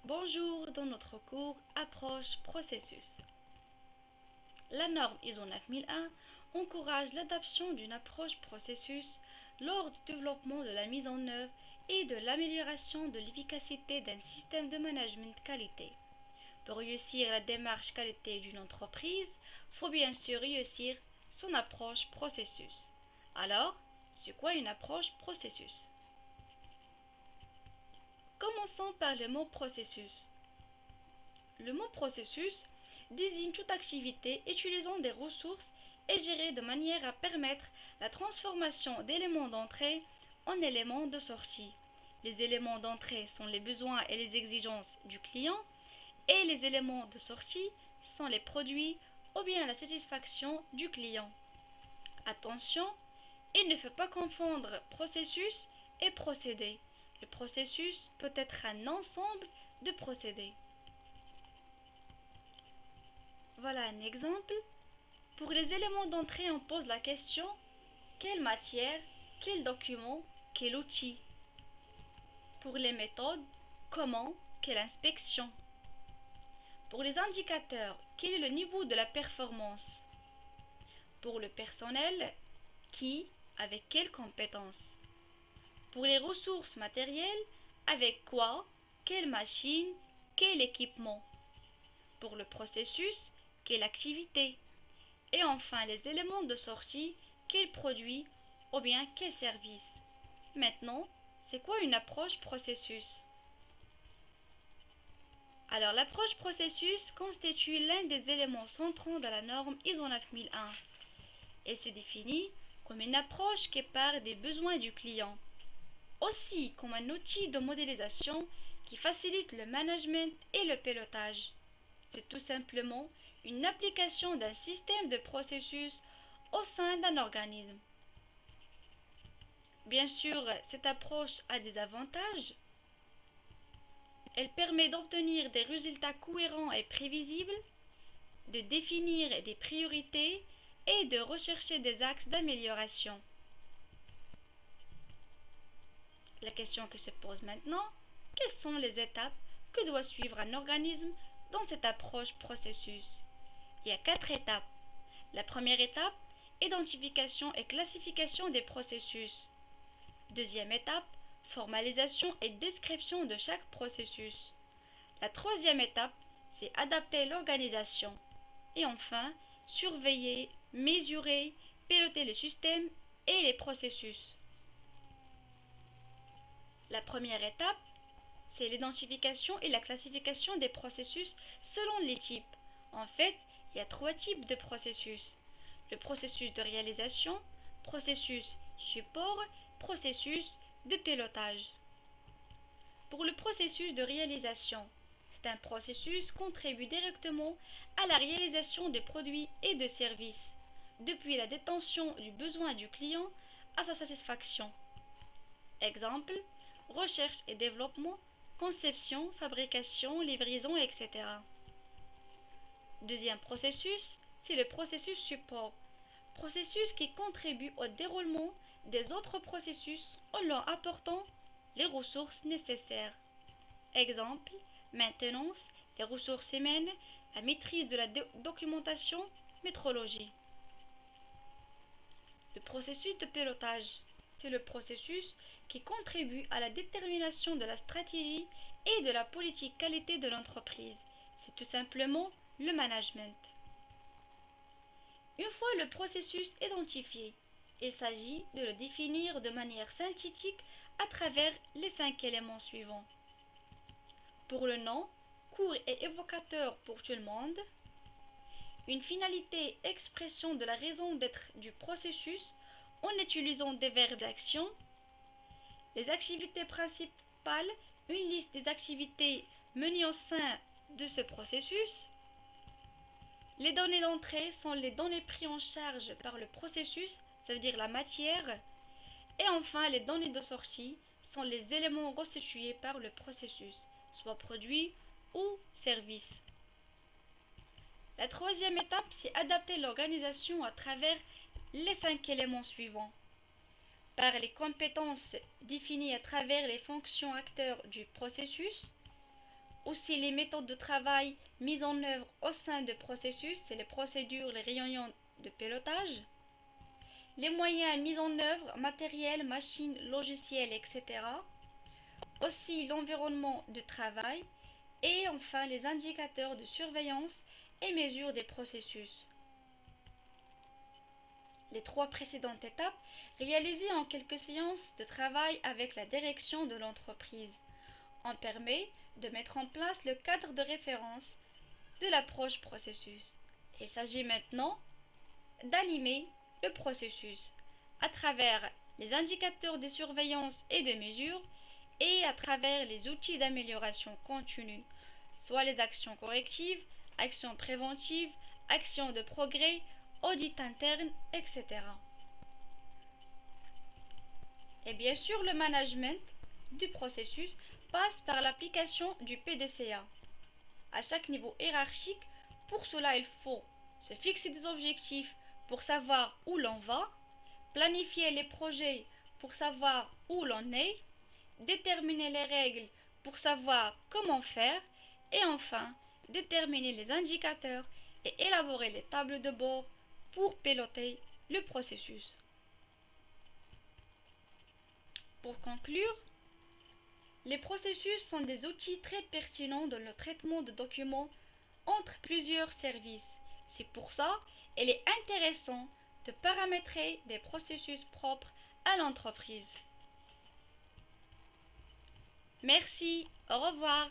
Bonjour, dans notre cours Approche processus. La norme ISO 9001 encourage l'adoption d'une approche processus lors du développement de la mise en œuvre et de l'amélioration de l'efficacité d'un système de management qualité. Pour réussir la démarche qualité d'une entreprise, il faut bien sûr réussir son approche processus. Alors, c'est quoi une approche processus? Commençons par le mot processus. Le mot processus désigne toute activité utilisant des ressources et gérée de manière à permettre la transformation d'éléments d'entrée en éléments de sortie. Les éléments d'entrée sont les besoins et les exigences du client et les éléments de sortie sont les produits ou bien la satisfaction du client. Attention, il ne faut pas confondre processus et procédé. Le processus peut être un ensemble de procédés. Voilà un exemple. Pour les éléments d'entrée, on pose la question quelle matière, quel document, quel outil. Pour les méthodes, comment, quelle inspection. Pour les indicateurs, quel est le niveau de la performance. Pour le personnel, qui, avec quelles compétences. Pour les ressources matérielles, avec quoi, quelle machine, quel équipement. Pour le processus, quelle activité. Et enfin, les éléments de sortie, quel produit ou bien quel service. Maintenant, c'est quoi une approche processus? Alors, l'approche processus constitue l'un des éléments centraux de la norme ISO 9001. Elle se définit comme une approche qui part des besoins du client, aussi comme un outil de modélisation qui facilite le management et le pilotage. C'est tout simplement une application d'un système de processus au sein d'un organisme. Bien sûr, cette approche a des avantages. Elle permet d'obtenir des résultats cohérents et prévisibles, de définir des priorités et de rechercher des axes d'amélioration. La question qui se pose maintenant, quelles sont les étapes que doit suivre un organisme dans cette approche processus? Il y a 4 étapes. La première étape, identification et classification des processus. Deuxième étape, formalisation et description de chaque processus. La troisième étape, c'est adapter l'organisation. Et enfin, surveiller, mesurer, piloter le système et les processus. La première étape, c'est l'identification et la classification des processus selon les types. En fait, il y a 3 types de processus. Le processus de réalisation, processus support, processus de pilotage. Pour le processus de réalisation, c'est un processus qui contribue directement à la réalisation des produits et de services, depuis la détention du besoin du client à sa satisfaction. Exemple, recherche et développement, conception, fabrication, livraison, etc. Deuxième processus, c'est le processus support, processus qui contribue au déroulement des autres processus en leur apportant les ressources nécessaires. Exemple, maintenance, les ressources humaines, la maîtrise de la documentation, métrologie. Le processus de pilotage, c'est le processus qui contribue à la détermination de la stratégie et de la politique qualité de l'entreprise. C'est tout simplement le management. Une fois le processus identifié, il s'agit de le définir de manière synthétique à travers les 5 éléments suivants. Pour le nom, court et évocateur pour tout le monde. Une finalité, expression de la raison d'être du processus en utilisant des verbes d'action. Les activités principales, une liste des activités menées au sein de ce processus. Les données d'entrée sont les données prises en charge par le processus, ça veut dire la matière. Et enfin, les données de sortie sont les éléments restitués par le processus, soit produits ou services. La troisième étape, c'est adapter l'organisation à travers les 5 éléments suivants. Par les compétences définies à travers les fonctions acteurs du processus, Aussi les méthodes de travail mises en œuvre au sein de processus, c'est les procédures, les réunions de pilotage, les moyens mis en œuvre, matériel, machines, logiciels, etc. Aussi l'environnement de travail et enfin les indicateurs de surveillance et mesure des processus. Les trois précédentes étapes réalisées en quelques séances de travail avec la direction de l'entreprise en permet de mettre en place le cadre de référence de l'approche processus. Il s'agit maintenant d'animer le processus à travers les indicateurs de surveillance et de mesure et à travers les outils d'amélioration continue, soit les actions correctives, actions préventives, actions de progrès, audit interne, etc. Et bien sûr, le management du processus passe par l'application du PDCA. À chaque niveau hiérarchique, pour cela, il faut se fixer des objectifs pour savoir où l'on va, planifier les projets pour savoir où l'on est, déterminer les règles pour savoir comment faire et enfin déterminer les indicateurs et élaborer les tables de bord pour piloter le processus. Pour conclure, les processus sont des outils très pertinents dans le traitement de documents entre plusieurs services. C'est pour ça qu'il est intéressant de paramétrer des processus propres à l'entreprise. Merci, au revoir.